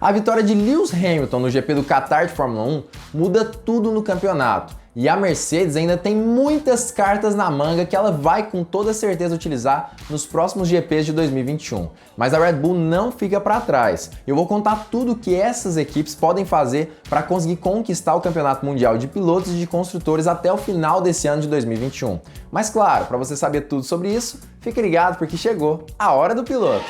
A vitória de Lewis Hamilton no GP do Qatar de Fórmula 1 muda tudo no campeonato. E a Mercedes ainda tem muitas cartas na manga que ela vai com toda certeza utilizar nos próximos GPs de 2021. Mas a Red Bull não fica para trás. Eu vou contar tudo o que essas equipes podem fazer para conseguir conquistar o Campeonato Mundial de Pilotos e de Construtores até o final desse ano de 2021. Mas claro, para você saber tudo sobre isso, fique ligado porque chegou a hora do piloto.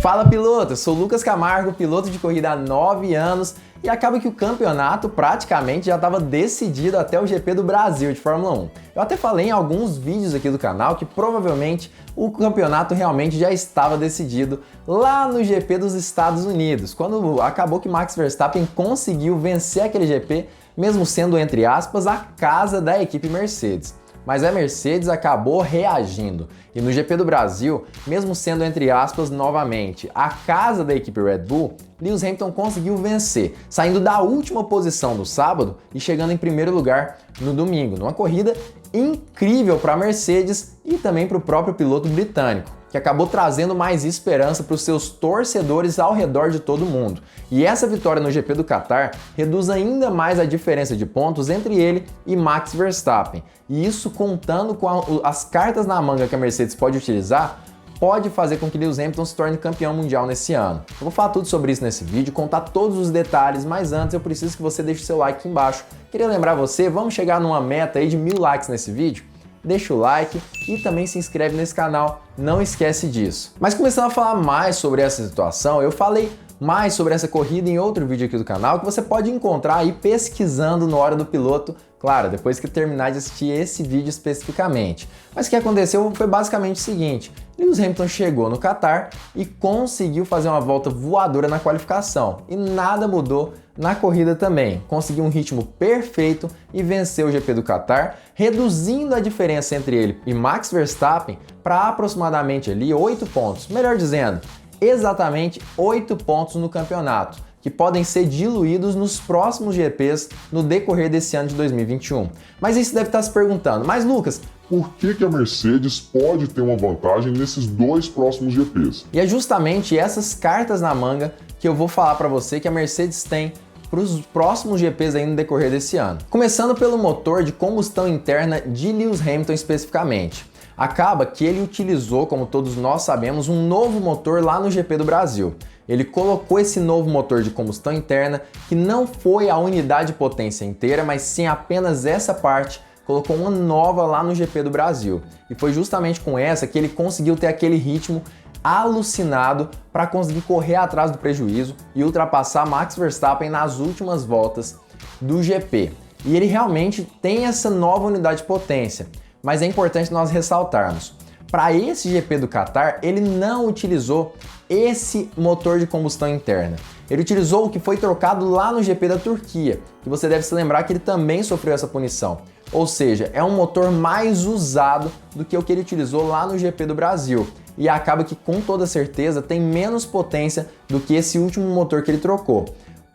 Fala piloto, eu sou Lucas Camargo, piloto de corrida há 9 anos e acaba que o campeonato praticamente já estava decidido até o GP do Brasil de Fórmula 1. Eu até falei em alguns vídeos aqui do canal que provavelmente o campeonato realmente já estava decidido lá no GP dos Estados Unidos, quando acabou que Max Verstappen conseguiu vencer aquele GP, mesmo sendo, entre aspas, a casa da equipe Mercedes. Mas a Mercedes acabou reagindo. E no GP do Brasil, mesmo sendo, entre aspas, novamente, a casa da equipe Red Bull, Lewis Hamilton conseguiu vencer, saindo da última posição do sábado e chegando em primeiro lugar no domingo, numa corrida incrível para a Mercedes e também para o próprio piloto britânico, que acabou trazendo mais esperança para os seus torcedores ao redor de todo mundo. E essa vitória no GP do Qatar reduz ainda mais a diferença de pontos entre ele e Max Verstappen. E isso, contando com as cartas na manga que a Mercedes pode utilizar, pode fazer com que Lewis Hamilton se torne campeão mundial nesse ano. Eu vou falar tudo sobre isso nesse vídeo, contar todos os detalhes, mas antes eu preciso que você deixe seu like aqui embaixo. Queria lembrar você, vamos chegar numa meta aí de 1000 likes nesse vídeo? Deixa o like e também se inscreve nesse canal, não esquece disso. Mas começando a falar mais sobre essa situação, eu falei mais sobre essa corrida em outro vídeo aqui do canal que você pode encontrar aí pesquisando no Hora do Piloto, claro, depois que terminar de assistir esse vídeo especificamente. Mas o que aconteceu foi basicamente o seguinte: Lewis Hamilton chegou no Qatar e conseguiu fazer uma volta voadora na qualificação e nada mudou na corrida também. Conseguiu um ritmo perfeito e venceu o GP do Qatar, reduzindo a diferença entre ele e Max Verstappen para aproximadamente ali 8 pontos, melhor dizendo, exatamente 8 pontos no campeonato, que podem ser diluídos nos próximos GPs no decorrer desse ano de 2021. Mas aí você deve estar se perguntando, mas Lucas, por que a Mercedes pode ter uma vantagem nesses dois próximos GPs? E é justamente essas cartas na manga que eu vou falar para você que a Mercedes tem para os próximos GPs aí no decorrer desse ano. Começando pelo motor de combustão interna de Lewis Hamilton especificamente. Acaba que ele utilizou, como todos nós sabemos, um novo motor lá no GP do Brasil. Ele colocou esse novo motor de combustão interna, que não foi a unidade de potência inteira, mas sim apenas essa parte, colocou uma nova lá no GP do Brasil. E foi justamente com essa que ele conseguiu ter aquele ritmo alucinado para conseguir correr atrás do prejuízo e ultrapassar Max Verstappen nas últimas voltas do GP. E ele realmente tem essa nova unidade de potência. Mas é importante nós ressaltarmos, para esse GP do Qatar, ele não utilizou esse motor de combustão interna. Ele utilizou o que foi trocado lá no GP da Turquia, que você deve se lembrar que ele também sofreu essa punição. Ou seja, é um motor mais usado do que o que ele utilizou lá no GP do Brasil. E acaba que, com toda certeza, tem menos potência do que esse último motor que ele trocou.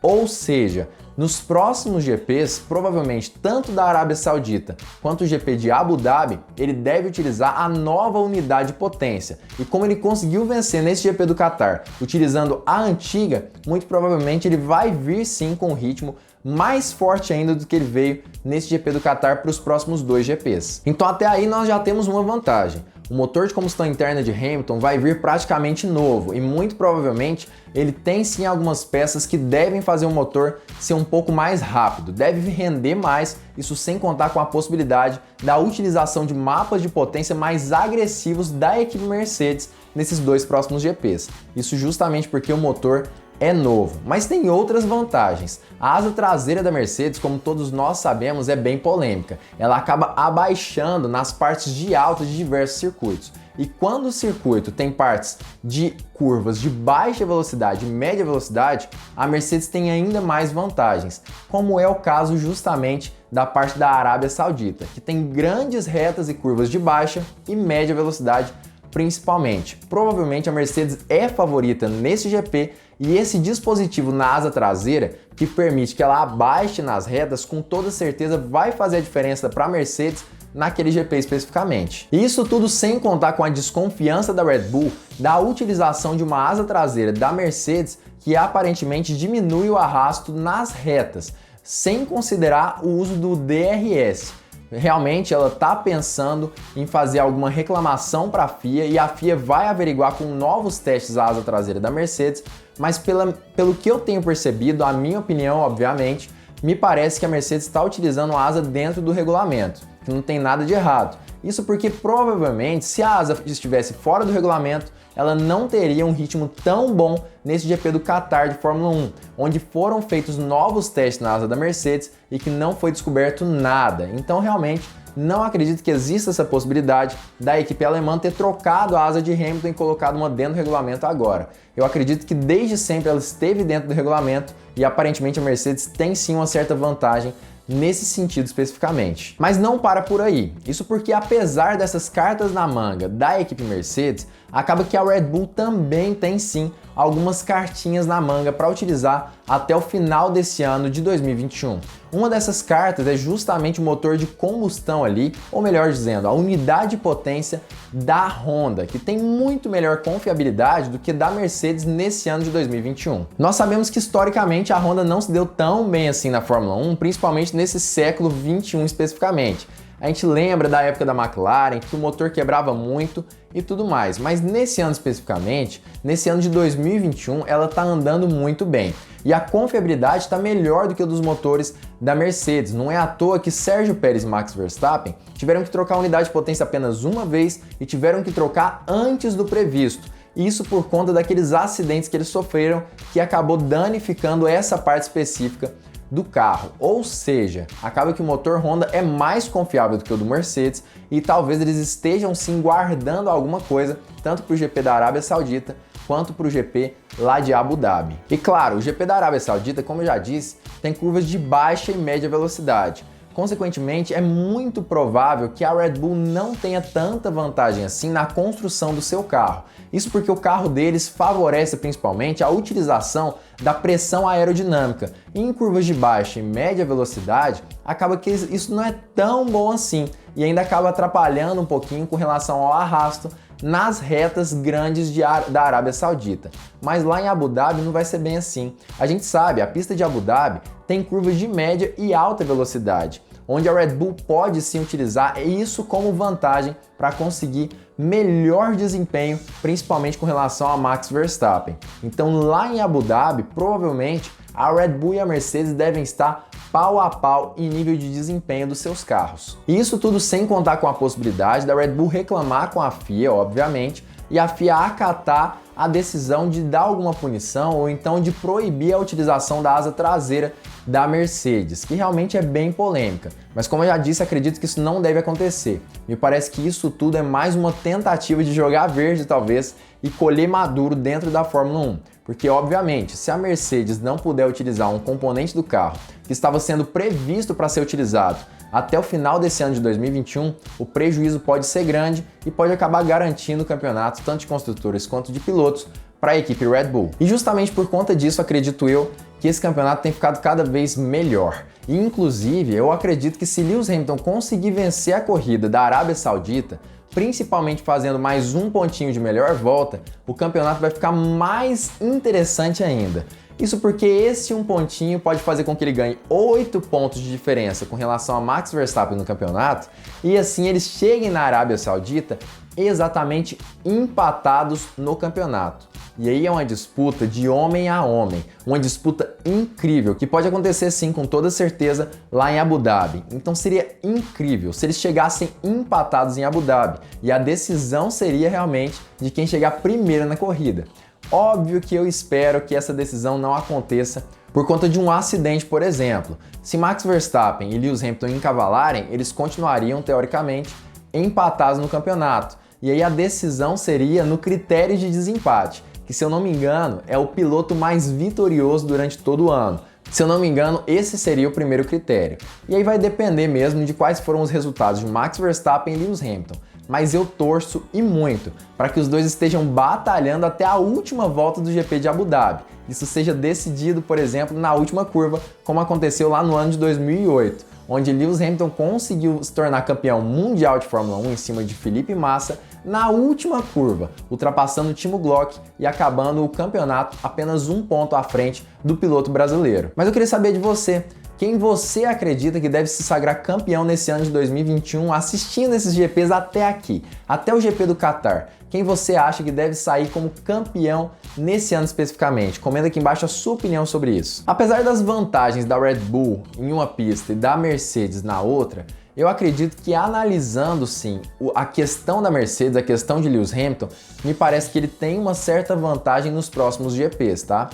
Ou seja, nos próximos GPs, provavelmente tanto da Arábia Saudita quanto o GP de Abu Dhabi, ele deve utilizar a nova unidade de potência. E como ele conseguiu vencer nesse GP do Qatar utilizando a antiga, muito provavelmente ele vai vir sim com um ritmo mais forte ainda do que ele veio nesse GP do Qatar para os próximos 2 GPs. Então até aí nós já temos uma vantagem. O motor de combustão interna de Hamilton vai vir praticamente novo e muito provavelmente ele tem sim algumas peças que devem fazer o motor ser um pouco mais rápido, deve render mais, isso sem contar com a possibilidade da utilização de mapas de potência mais agressivos da equipe Mercedes nesses 2 próximos GPs. Isso justamente porque o motor é novo, mas tem outras vantagens. A asa traseira da Mercedes, como todos nós sabemos, é bem polêmica. Ela acaba abaixando nas partes de alta de diversos circuitos. E quando o circuito tem partes de curvas de baixa velocidade e média velocidade, a Mercedes tem ainda mais vantagens, como é o caso justamente da parte da Arábia Saudita, que tem grandes retas e curvas de baixa e média velocidade principalmente. Provavelmente a Mercedes é favorita nesse GP e esse dispositivo na asa traseira, que permite que ela abaixe nas retas, com toda certeza vai fazer a diferença para a Mercedes naquele GP especificamente. E isso tudo sem contar com a desconfiança da Red Bull da utilização de uma asa traseira da Mercedes que aparentemente diminui o arrasto nas retas, sem considerar o uso do DRS. Realmente ela está pensando em fazer alguma reclamação para a FIA e a FIA vai averiguar com novos testes a asa traseira da Mercedes, mas pelo que eu tenho percebido, a minha opinião, obviamente, me parece que a Mercedes está utilizando a asa dentro do regulamento, que não tem nada de errado. Isso porque provavelmente, se a asa estivesse fora do regulamento, ela não teria um ritmo tão bom nesse GP do Qatar de Fórmula 1, onde foram feitos novos testes na asa da Mercedes e que não foi descoberto nada. Então, realmente, não acredito que exista essa possibilidade da equipe alemã ter trocado a asa de Hamilton e colocado uma dentro do regulamento agora. Eu acredito que desde sempre ela esteve dentro do regulamento e aparentemente a Mercedes tem sim uma certa vantagem nesse sentido especificamente. Mas não para por aí. Isso porque apesar dessas cartas na manga da equipe Mercedes, acaba que a Red Bull também tem sim algumas cartinhas na manga para utilizar até o final desse ano de 2021. Uma dessas cartas é justamente o motor de combustão ali, ou melhor dizendo, a unidade de potência da Honda, que tem muito melhor confiabilidade do que da Mercedes nesse ano de 2021. Nós sabemos que historicamente a Honda não se deu tão bem assim na Fórmula 1, principalmente nesse século 21 especificamente. A gente lembra da época da McLaren, que o motor quebrava muito e tudo mais, mas nesse ano especificamente, nesse ano de 2021, ela está andando muito bem. E a confiabilidade está melhor do que o dos motores da Mercedes. Não é à toa que Sérgio Pérez e Max Verstappen tiveram que trocar a unidade de potência apenas uma vez e tiveram que trocar antes do previsto. Isso por conta daqueles acidentes que eles sofreram, que acabou danificando essa parte específica do carro, ou seja, acaba que o motor Honda é mais confiável do que o do Mercedes e talvez eles estejam sim guardando alguma coisa tanto para o GP da Arábia Saudita quanto para o GP lá de Abu Dhabi. E claro, o GP da Arábia Saudita, como eu já disse, tem curvas de baixa e média velocidade. Consequentemente, é muito provável que a Red Bull não tenha tanta vantagem assim na construção do seu carro. Isso porque o carro deles favorece principalmente a utilização da pressão aerodinâmica. E em curvas de baixa e média velocidade, acaba que isso não é tão bom assim e ainda acaba atrapalhando um pouquinho com relação ao arrasto nas retas grandes da Arábia Saudita. Mas lá em Abu Dhabi não vai ser bem assim. A gente sabe, a pista de Abu Dhabi tem curvas de média e alta velocidade, onde a Red Bull pode sim utilizar isso como vantagem para conseguir melhor desempenho, principalmente com relação a Max Verstappen. Então lá em Abu Dhabi, provavelmente a Red Bull e a Mercedes devem estar pau a pau em nível de desempenho dos seus carros. E isso tudo sem contar com a possibilidade da Red Bull reclamar com a FIA, obviamente, e a FIA acatar a decisão de dar alguma punição ou então de proibir a utilização da asa traseira da Mercedes, que realmente é bem polêmica. Mas como eu já disse, acredito que isso não deve acontecer. Me parece que isso tudo é mais uma tentativa de jogar verde, talvez, e colher maduro dentro da Fórmula 1. Porque, obviamente, se a Mercedes não puder utilizar um componente do carro que estava sendo previsto para ser utilizado até o final desse ano de 2021, o prejuízo pode ser grande e pode acabar garantindo o campeonato tanto de construtores quanto de pilotos para a equipe Red Bull. E justamente por conta disso, acredito eu, que esse campeonato tem ficado cada vez melhor. E, inclusive, eu acredito que se Lewis Hamilton conseguir vencer a corrida da Arábia Saudita, principalmente fazendo mais um pontinho de melhor volta, o campeonato vai ficar mais interessante ainda. Isso porque esse um pontinho pode fazer com que ele ganhe 8 pontos de diferença com relação a Max Verstappen no campeonato e assim eles cheguem na Arábia Saudita exatamente empatados no campeonato. E aí é uma disputa de homem a homem, uma disputa incrível, que pode acontecer sim, com toda certeza, lá em Abu Dhabi. Então seria incrível se eles chegassem empatados em Abu Dhabi, e a decisão seria realmente de quem chegar primeiro na corrida. Óbvio que eu espero que essa decisão não aconteça por conta de um acidente, por exemplo. Se Max Verstappen e Lewis Hamilton encavalarem, eles continuariam, teoricamente, empatados no campeonato. E aí a decisão seria no critério de desempate, que, se eu não me engano, é o piloto mais vitorioso durante todo o ano. Se eu não me engano, esse seria o primeiro critério. E aí vai depender mesmo de quais foram os resultados de Max Verstappen e Lewis Hamilton. Mas eu torço e muito para que os dois estejam batalhando até a última volta do GP de Abu Dhabi. Isso seja decidido, por exemplo, na última curva, como aconteceu lá no ano de 2008. onde Lewis Hamilton conseguiu se tornar campeão mundial de Fórmula 1 em cima de Felipe Massa na última curva, ultrapassando o Timo Glock e acabando o campeonato apenas um ponto à frente do piloto brasileiro. Mas eu queria saber de você. Quem você acredita que deve se sagrar campeão nesse ano de 2021 assistindo esses GPs até aqui, até o GP do Qatar? Quem você acha que deve sair como campeão nesse ano especificamente? Comenta aqui embaixo a sua opinião sobre isso. Apesar das vantagens da Red Bull em uma pista e da Mercedes na outra, eu acredito que analisando sim a questão da Mercedes, a questão de Lewis Hamilton, me parece que ele tem uma certa vantagem nos próximos GPs, tá?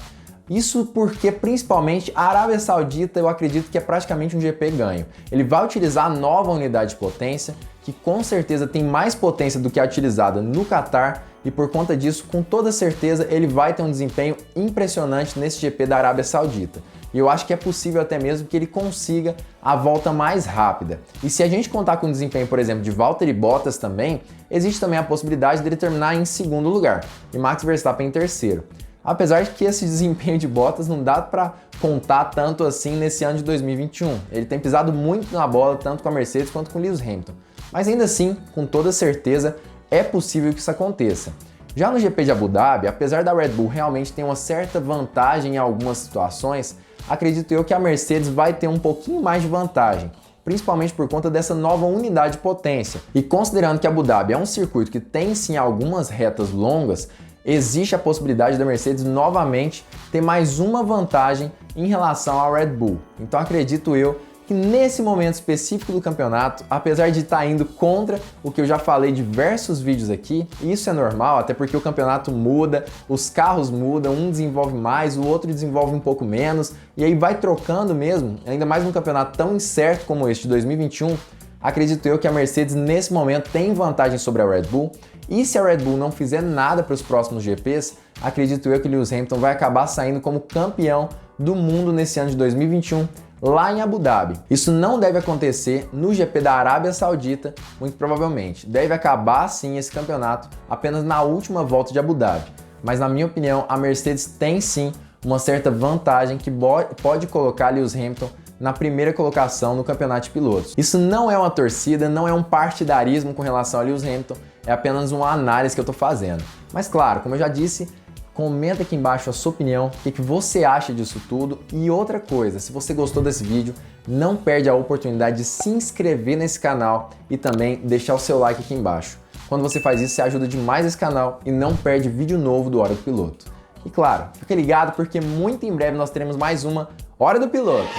Isso porque, principalmente, a Arábia Saudita eu acredito que é praticamente um GP ganho. Ele vai utilizar a nova unidade de potência, que com certeza tem mais potência do que a utilizada no Qatar, e por conta disso, com toda certeza, ele vai ter um desempenho impressionante nesse GP da Arábia Saudita. E eu acho que é possível até mesmo que ele consiga a volta mais rápida. E se a gente contar com o desempenho, por exemplo, de Valtteri Bottas também, existe também a possibilidade dele terminar em segundo lugar e Max Verstappen em terceiro. Apesar de que esse desempenho de Bottas não dá para contar tanto assim nesse ano de 2021. Ele tem pisado muito na bola, tanto com a Mercedes quanto com o Lewis Hamilton. Mas ainda assim, com toda certeza, é possível que isso aconteça. Já no GP de Abu Dhabi, apesar da Red Bull realmente ter uma certa vantagem em algumas situações, acredito eu que a Mercedes vai ter um pouquinho mais de vantagem, principalmente por conta dessa nova unidade de potência. E considerando que Abu Dhabi é um circuito que tem sim algumas retas longas, existe a possibilidade da Mercedes novamente ter mais uma vantagem em relação à Red Bull. Então acredito eu que nesse momento específico do campeonato, apesar de estar indo contra o que eu já falei em diversos vídeos aqui, e isso é normal, até porque o campeonato muda, os carros mudam, um desenvolve mais, o outro desenvolve um pouco menos, e aí vai trocando mesmo, ainda mais num campeonato tão incerto como este de 2021, acredito eu que a Mercedes nesse momento tem vantagem sobre a Red Bull, e se a Red Bull não fizer nada para os próximos GPs, acredito eu que Lewis Hamilton vai acabar saindo como campeão do mundo nesse ano de 2021, lá em Abu Dhabi. Isso não deve acontecer no GP da Arábia Saudita, muito provavelmente. Deve acabar sim esse campeonato apenas na última volta de Abu Dhabi. Mas na minha opinião, a Mercedes tem sim uma certa vantagem que pode colocar Lewis Hamilton na primeira colocação no campeonato de pilotos. Isso não é uma torcida, não é um partidarismo com relação a Lewis Hamilton, é apenas uma análise que eu estou fazendo. Mas claro, como eu já disse, comenta aqui embaixo a sua opinião, o que você acha disso tudo. E outra coisa, se você gostou desse vídeo, não perde a oportunidade de se inscrever nesse canal e também deixar o seu like aqui embaixo. Quando você faz isso, você ajuda demais esse canal e não perde vídeo novo do Hora do Piloto. E claro, fica ligado porque muito em breve nós teremos mais uma Hora do Piloto.